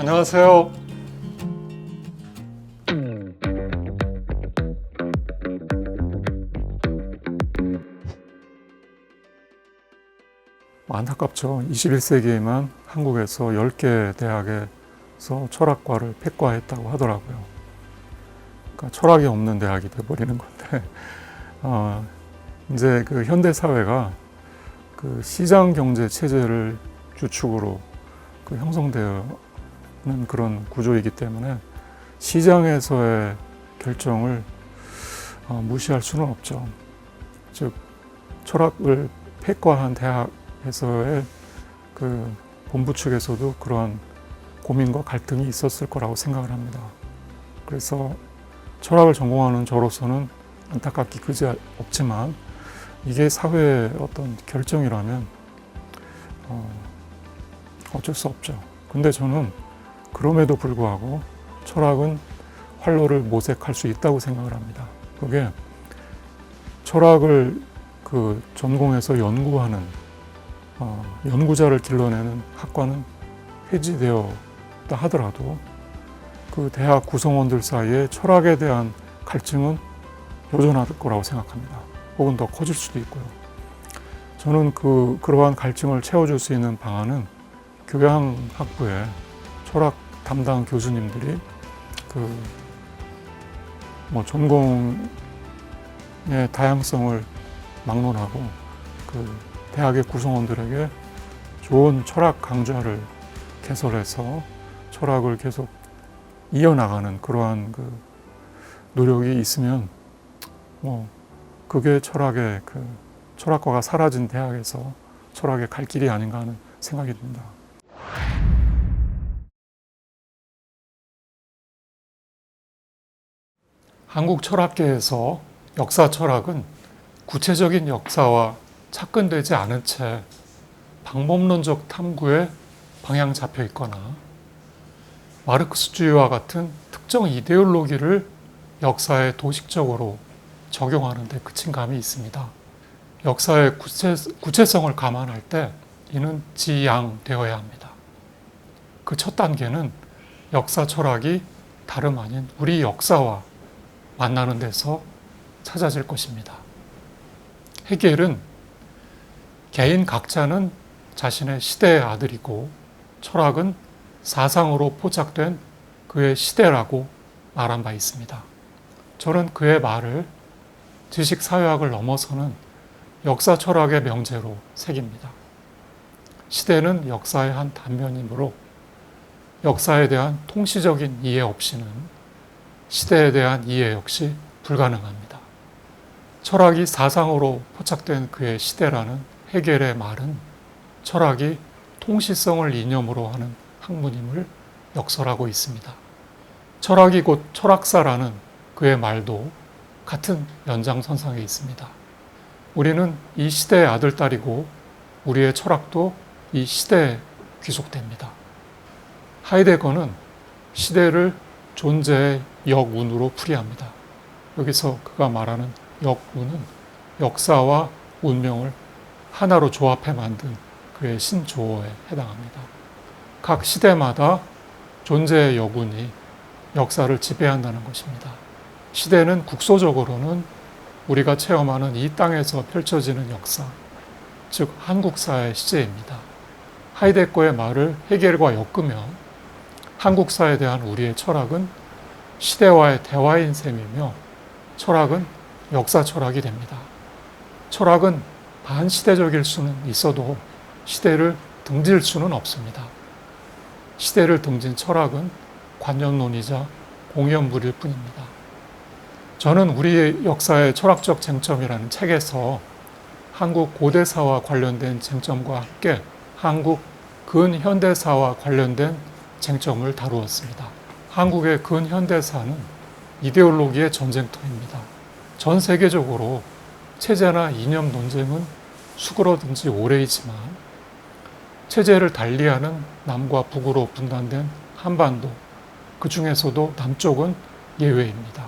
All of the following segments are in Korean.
안녕하세요. 안타깝죠. 21세기에만 한국에서 10개 대학에서 철학과를 폐과했다고 하더라고요. 그러니까 철학이 없는 대학이 돼버리는 건데, 이제 그 현대 사회가 그 시장 경제 체제를 주축으로 그 형성되는 그런 구조이기 때문에 시장에서의 결정을 무시할 수는 없죠. 즉, 철학을 폐과한 대학에서의 그 본부 측에서도 그러한 고민과 갈등이 있었을 거라고 생각을 합니다. 그래서 철학을 전공하는 저로서는 안타깝기 그지없지만 이게 사회의 어떤 결정이라면 어쩔 수 없죠. 근데 저는 그럼에도 불구하고 철학은 활로를 모색할 수 있다고 생각을 합니다. 그게 철학을 그 전공해서 연구하는 연구자를 길러내는 학과는 폐지되었다 하더라도 그 대학 구성원들 사이에 철학에 대한 갈증은 여전할 거라고 생각합니다. 혹은 더 커질 수도 있고요. 저는 그러한 갈증을 채워줄 수 있는 방안은 교양학부의 철학 담당 교수님들이 전공의 다양성을 막론하고 대학의 구성원들에게 좋은 철학 강좌를 개설해서 철학을 계속 이어나가는 그러한 노력이 있으면 그게 철학과가 사라진 대학에서 철학의 갈 길이 아닌가 하는 생각이 듭니다. 한국 철학계에서 역사 철학은 구체적인 역사와 착근되지 않은 채 방법론적 탐구에 방향 잡혀 있거나 마르크스주의와 같은 특정 이데올로기를 역사에 도식적으로 적용하는 데 그친 감이 있습니다. 역사의 구체성을 감안할 때 이는 지양되어야 합니다. 그 첫 단계는 역사 철학이 다름 아닌 우리 역사와 만나는 데서 찾아질 것입니다. 헤겔은 개인 각자는 자신의 시대의 아들이고 철학은 사상으로 포착된 그의 시대라고 말한 바 있습니다. 저는 그의 말을 지식사회학을 넘어서는 역사 철학의 명제로 새깁니다. 시대는 역사의 한 단면이므로 역사에 대한 통시적인 이해 없이는 시대에 대한 이해 역시 불가능합니다. 철학이 사상으로 포착된 그의 시대라는 헤겔의 말은 철학이 통시성을 이념으로 하는 학문임을 역설하고 있습니다. 철학이 곧 철학사라는 그의 말도 같은 연장선상에 있습니다. 우리는 이 시대의 아들딸이고 우리의 철학도 이 시대에 귀속됩니다. 하이데거는 시대를 존재의 역운으로 풀이합니다. 여기서 그가 말하는 역운은 역사와 운명을 하나로 조합해 만든 그의 신조어에 해당합니다. 각 시대마다 존재의 역운이 역사를 지배한다는 것입니다. 시대는 국소적으로는 우리가 체험하는 이 땅에서 펼쳐지는 역사, 즉 한국사의 시제입니다. 하이데거의 말을 헤겔과 엮으면 한국사에 대한 우리의 철학은 시대와의 대화인 셈이며 철학은 역사 철학이 됩니다. 철학은 반시대적일 수는 있어도 시대를 등질 수는 없습니다. 시대를 등진 철학은 관념론이자 공연물일 뿐입니다. 저는 우리의 역사의 철학적 쟁점이라는 책에서 한국 고대사와 관련된 쟁점과 함께 한국 근현대사와 관련된 쟁점을 다루었습니다. 한국의 근현대사는 이데올로기의 전쟁터입니다. 전 세계적으로 체제나 이념 논쟁은 수그러든 지 오래이지만 체제를 달리하는 남과 북으로 분단된 한반도, 그 중에서도 남쪽은 예외입니다.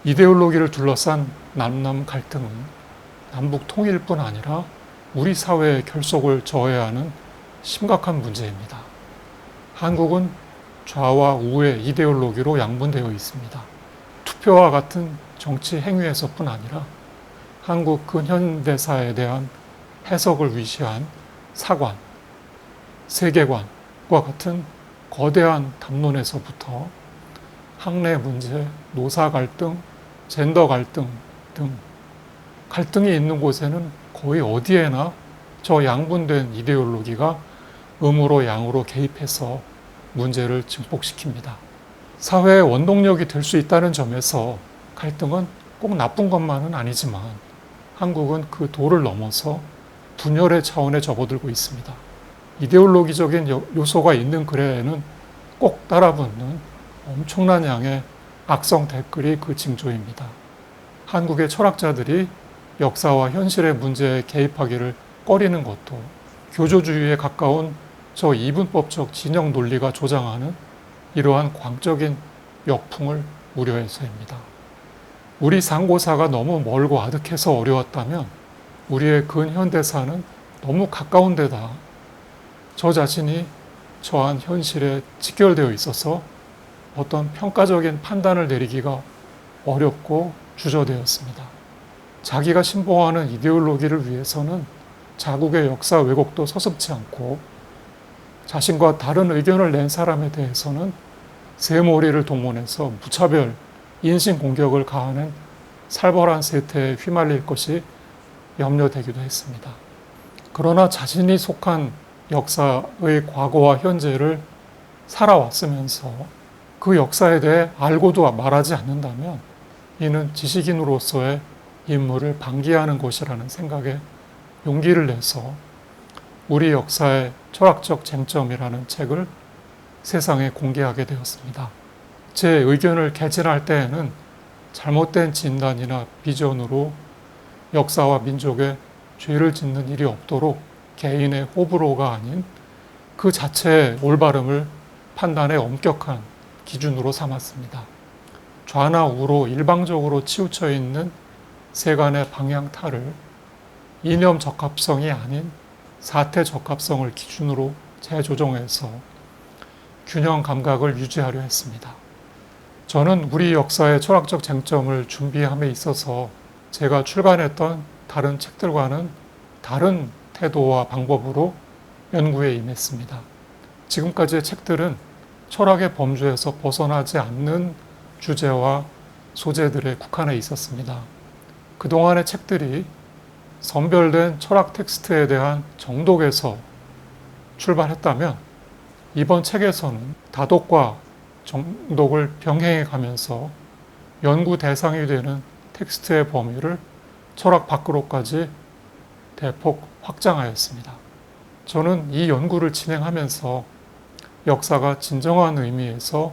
이데올로기를 둘러싼 남남 갈등은 남북 통일뿐 아니라 우리 사회의 결속을 저해하는 심각한 문제입니다. 한국은 좌와 우의 이데올로기로 양분되어 있습니다. 투표와 같은 정치 행위에서뿐 아니라 한국 근현대사에 대한 해석을 위시한 사관, 세계관과 같은 거대한 담론에서부터 학내 문제, 노사 갈등, 젠더 갈등 등 갈등이 있는 곳에는 거의 어디에나 저 양분된 이데올로기가 음으로 양으로 개입해서 문제를 증폭시킵니다. 사회의 원동력이 될 수 있다는 점에서 갈등은 꼭 나쁜 것만은 아니지만 한국은 그 도를 넘어서 분열의 차원에 접어들고 있습니다. 이데올로기적인 요소가 있는 글에는 꼭 따라붙는 엄청난 양의 악성 댓글이 그 징조입니다. 한국의 철학자들이 역사와 현실의 문제에 개입하기를 꺼리는 것도 교조주의에 가까운 저 이분법적 진영 논리가 조장하는 이러한 광적인 역풍을 우려해서입니다. 우리 상고사가 너무 멀고 아득해서 어려웠다면 우리의 근현대사는 너무 가까운 데다 저 자신이 처한 현실에 직결되어 있어서 어떤 평가적인 판단을 내리기가 어렵고 주저되었습니다. 자기가 신봉하는 이데올로기를 위해서는 자국의 역사 왜곡도 서슴지 않고 자신과 다른 의견을 낸 사람에 대해서는 새머리를 동원해서 무차별 인신공격을 가하는 살벌한 세태에 휘말릴 것이 염려되기도 했습니다. 그러나 자신이 속한 역사의 과거와 현재를 살아왔으면서 그 역사에 대해 알고도 말하지 않는다면 이는 지식인으로서의 임무를 방기하는 것이라는 생각에 용기를 내서 우리 역사의 철학적 쟁점이라는 책을 세상에 공개하게 되었습니다. 제 의견을 개진할 때에는 잘못된 진단이나 비전으로 역사와 민족에 죄를 짓는 일이 없도록 개인의 호불호가 아닌 그 자체의 올바름을 판단의 엄격한 기준으로 삼았습니다. 좌나 우로 일방적으로 치우쳐 있는 세간의 방향타를 이념 적합성이 아닌 사태 적합성을 기준으로 재조정해서 균형 감각을 유지하려 했습니다. 저는 우리 역사의 철학적 쟁점을 준비함에 있어서 제가 출간했던 다른 책들과는 다른 태도와 방법으로 연구에 임했습니다. 지금까지의 책들은 철학의 범주에서 벗어나지 않는 주제와 소재들에 국한해 있었습니다. 그동안의 책들이 선별된 철학 텍스트에 대한 정독에서 출발했다면 이번 책에서는 다독과 정독을 병행해 가면서 연구 대상이 되는 텍스트의 범위를 철학 밖으로까지 대폭 확장하였습니다. 저는 이 연구를 진행하면서 역사가 진정한 의미에서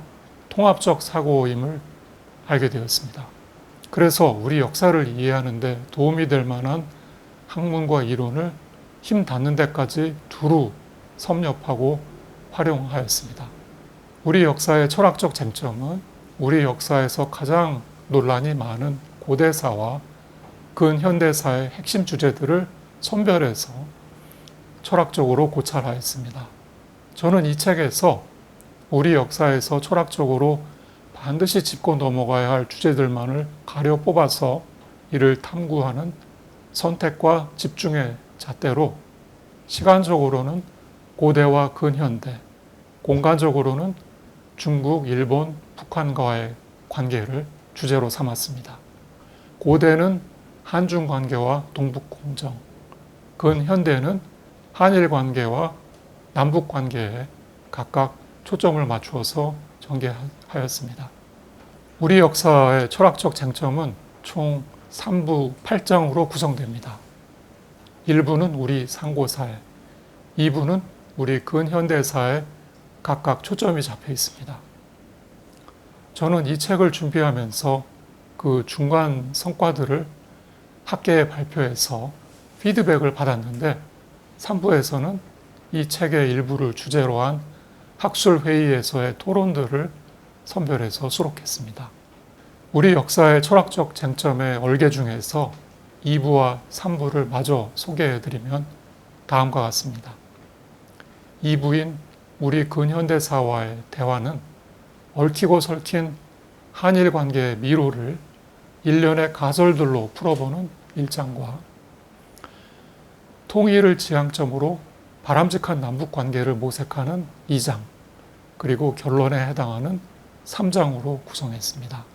통합적 사고임을 알게 되었습니다. 그래서 우리 역사를 이해하는 데 도움이 될 만한 학문과 이론을 힘 닿는 데까지 두루 섭렵하고 활용하였습니다. 우리 역사의 철학적 쟁점은 우리 역사에서 가장 논란이 많은 고대사와 근현대사의 핵심 주제들을 선별해서 철학적으로 고찰하였습니다. 저는 이 책에서 우리 역사에서 철학적으로 반드시 짚고 넘어가야 할 주제들만을 가려 뽑아서 이를 탐구하는 선택과 집중의 잣대로 시간적으로는 고대와 근현대, 공간적으로는 중국, 일본, 북한과의 관계를 주제로 삼았습니다. 고대는 한중 관계와 동북 공정, 근현대는 한일 관계와 남북 관계에 각각 초점을 맞추어서 전개하였습니다. 우리 역사의 철학적 쟁점은 총 3부 8장으로 구성됩니다. 1부는 우리 상고사에, 2부는 우리 근현대사에 각각 초점이 잡혀 있습니다. 저는 이 책을 준비하면서 그 중간 성과들을 학계에 발표해서 피드백을 받았는데 3부에서는 이 책의 일부를 주제로 한 학술회의에서의 토론들을 선별해서 수록했습니다. 우리 역사의 철학적 쟁점의 얼개 중에서 2부와 3부를 마저 소개해드리면 다음과 같습니다. 2부인 우리 근현대사와의 대화는 얽히고 설킨 한일 관계의 미로를 일련의 가설들로 풀어보는 1장과 통일을 지향점으로 바람직한 남북 관계를 모색하는 2장, 그리고 결론에 해당하는 3장으로 구성했습니다.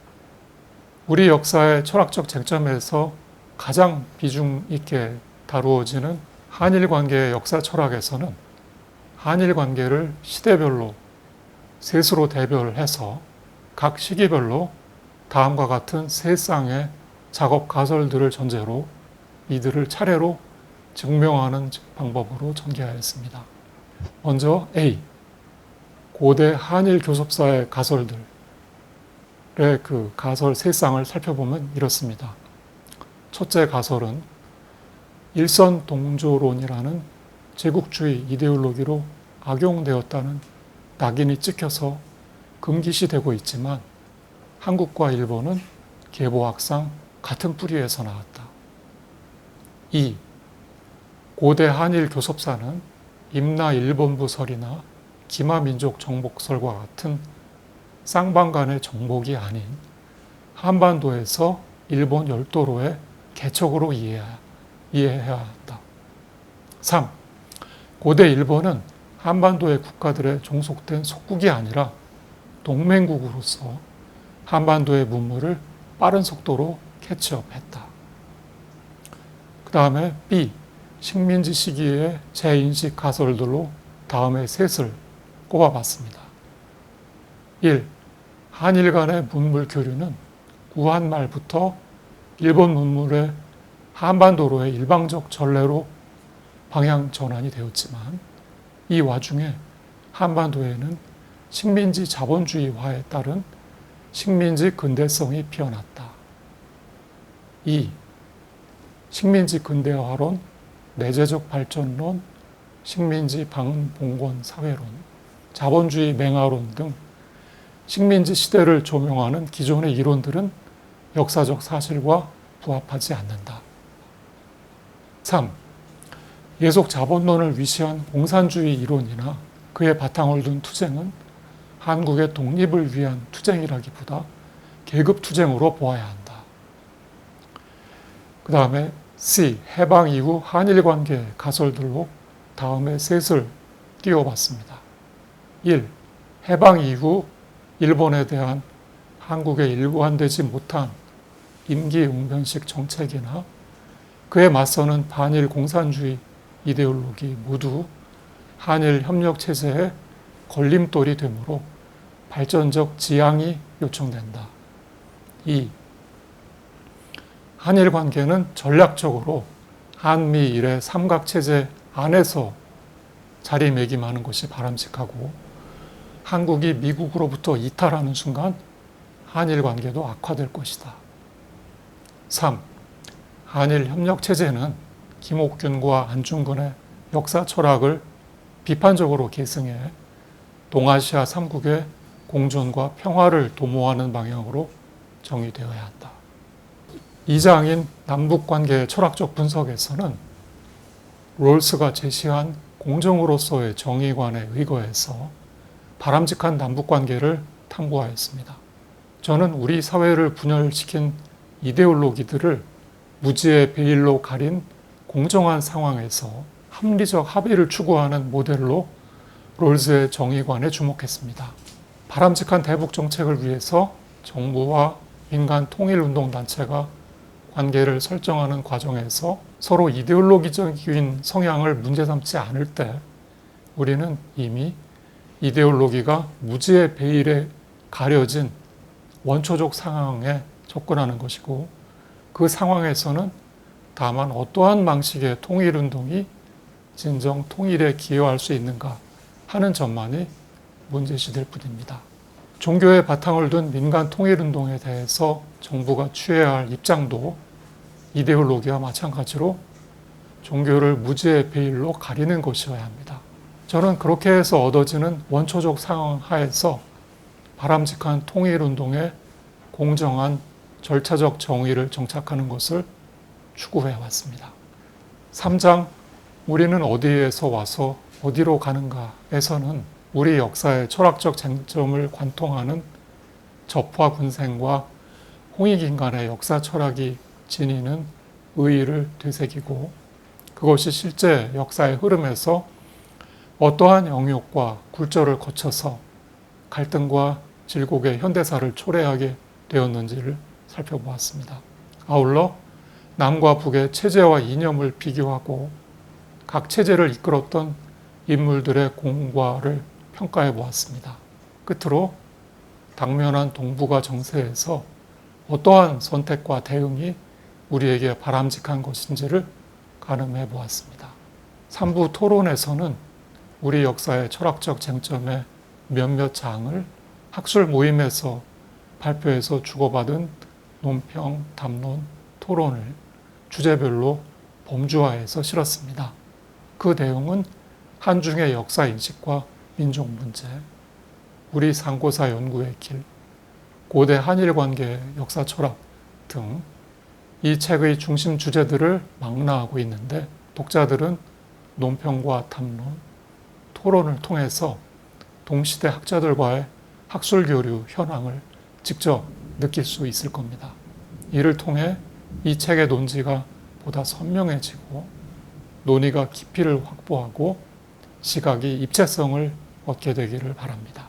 우리 역사의 철학적 쟁점에서 가장 비중 있게 다루어지는 한일 관계의 역사 철학에서는 한일 관계를 시대별로 셋으로 대별해서 각 시기별로 다음과 같은 세 쌍의 작업 가설들을 전제로 이들을 차례로 증명하는 방법으로 전개하였습니다. 먼저 A, 고대 한일 교섭사의 가설들의 그 가설 세 쌍을 살펴보면 이렇습니다. 첫째 가설은 일선 동조론이라는 제국주의 이데올로기로 악용되었다는 낙인이 찍혀서 금기시되고 있지만 한국과 일본은 계보학상 같은 뿌리에서 나왔다. 2. 고대 한일 교섭사는 임나 일본부설이나 기마민족 정복설과 같은 쌍방 간의 정복이 아닌 한반도에서 일본 열도로의 개척으로 이해해야 한다. 3. 고대 일본은 한반도의 국가들에 종속된 속국이 아니라 동맹국으로서 한반도의 문물을 빠른 속도로 캐치업했다. 그 다음에 B, 식민지 시기의 재인식 가설들로 다음에 셋을 꼽아봤습니다. 1. 한일 간의 문물 교류는 구한 말부터 일본 문물의 한반도로의 일방적 전례로 방향 전환이 되었지만 이 와중에 한반도에는 식민지 자본주의화에 따른 식민지 근대성이 피어났다. 2. 식민지 근대화론, 내재적 발전론, 식민지 방봉건 사회론, 자본주의 맹아론 등 식민지 시대를 조명하는 기존의 이론들은 역사적 사실과 부합하지 않는다. 3. 예속 자본론을 위시한 공산주의 이론이나 그의 바탕을 둔 투쟁은 한국의 독립을 위한 투쟁이라기보다 계급투쟁으로 보아야 한다. 그 다음에 C. 해방 이후 한일 관계 가설들로 다음에 셋을 띄워봤습니다. 1. 해방 이후 일본에 대한 한국의 일관되지 못한 임기응변식 정책이나 그에 맞서는 반일 공산주의 이데올로기 모두 한일 협력 체제의 걸림돌이 되므로 발전적 지향이 요청된다. 2. 한일 관계는 전략적으로 한미일의 삼각체제 안에서 자리매김하는 것이 바람직하고 한국이 미국으로부터 이탈하는 순간 한일 관계도 악화될 것이다. 3. 한일 협력체제는 김옥균과 안중근의 역사 철학을 비판적으로 계승해 동아시아 3국의 공존과 평화를 도모하는 방향으로 정의되어야 한다. 2장인 남북관계의 철학적 분석에서는 롤스가 제시한 공정으로서의 정의관에 의거해서 바람직한 남북관계를 탐구하였습니다. 저는 우리 사회를 분열시킨 이데올로기들을 무지의 베일로 가린 공정한 상황에서 합리적 합의를 추구하는 모델로 롤스의 정의관에 주목했습니다. 바람직한 대북 정책을 위해서 정부와 민간 통일운동단체가 관계를 설정하는 과정에서 서로 이데올로기적인 성향을 문제 삼지 않을 때 우리는 이미 이데올로기가 무지의 베일에 가려진 원초적 상황에 접근하는 것이고 그 상황에서는 다만 어떠한 방식의 통일운동이 진정 통일에 기여할 수 있는가 하는 점만이 문제시될 뿐입니다. 종교의 바탕을 둔 민간 통일운동에 대해서 정부가 취해야 할 입장도 이데올로기와 마찬가지로 종교를 무지의 베일로 가리는 것이어야 합니다. 저는 그렇게 해서 얻어지는 원초적 상황 하에서 바람직한 통일운동의 공정한 절차적 정의를 정착하는 것을 추구해 왔습니다. 3장 우리는 어디에서 와서 어디로 가는가에서는 우리 역사의 철학적 쟁점을 관통하는 접화군생과 홍익인간의 역사 철학이 지니는 의의를 되새기고 그것이 실제 역사의 흐름에서 어떠한 영역과 굴절을 거쳐서 갈등과 질곡의 현대사를 초래하게 되었는지를 살펴보았습니다. 아울러 남과 북의 체제와 이념을 비교하고 각 체제를 이끌었던 인물들의 공과를 평가해 보았습니다. 끝으로 당면한 동북아 정세에서 어떠한 선택과 대응이 우리에게 바람직한 것인지를 가늠해 보았습니다. 3부 토론에서는 우리 역사의 철학적 쟁점의 몇몇 장을 학술 모임에서 발표해서 주고받은 논평, 담론, 토론을 주제별로 범주화해서 실었습니다. 그 내용은 한중의 역사 인식과 민족 문제, 우리 상고사 연구의 길, 고대 한일 관계의 역사 철학 등 이 책의 중심 주제들을 망라하고 있는데 독자들은 논평과 담론, 토론을 통해서 동시대 학자들과의 학술 교류 현황을 직접 느낄 수 있을 겁니다. 이를 통해 이 책의 논지가 보다 선명해지고 논의가 깊이를 확보하고 시각이 입체성을 얻게 되기를 바랍니다.